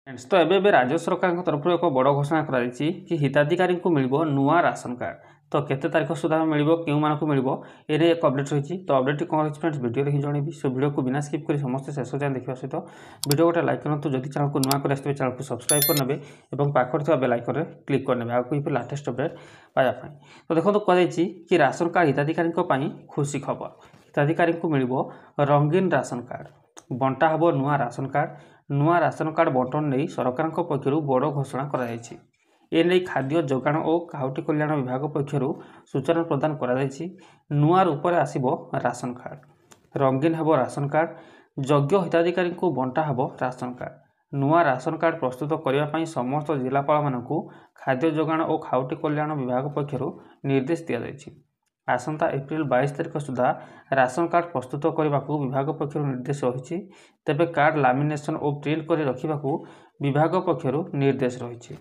Friends तो एबे राज्य सरकार तरफ एक बड़ घोषणा कराई कि हिताधिकारी को मिल नुआ राशन कार्ड तो केते तारीख सुधा मिल क्यों मानक मिल एने एक अपडेट रही तो अपडेट कौन रही फ्रेंड्स वीडियो ही जनइबी सो वीडियो को बिना स्किप कर समस्त शेष जाए देखा सहित वीडियो गोटे लाइक करूँ जदि चैनल को नुआ कर चैनल को सब्सक्राइब करने और पाखर बेल आइकन क्लिक करने आगे लाटेस्ट अपडेट पाइबा तो देखो कहुई कि राशन कार्ड हिताधिकारी खुशी खबर हिताधिकारी को मिल रंगीन राशन कार्ड बंटा हे नुआ राशन कार्ड बंटन नहीं सरकार पक्षर बड़ घोषणा कराई एने खाद्य जोगाण और खाउटी कल्याण विभाग पक्षर सूचना प्रदान कराई नुआ रूप से आसब राशन कार्ड रंगीन हे राशन कार्ड योग्य हिताधिकारी को बंटा हे राशन कार्ड नुआ राशन कार्ड प्रस्तुत करने समस्त जिलापाल मानू खाद्य जोगाण और खाउटी कल्याण विभाग पक्षर निर्देश दि जाएगी आसंता एप्रिल 22 तारिख सुधा राशन कार्ड प्रस्तुत करने को विभाग पक्षर निर्देश रही तेबे कार्ड लामिनेशन और प्रिंट कर रखा विभाग पक्षर निर्देश रही।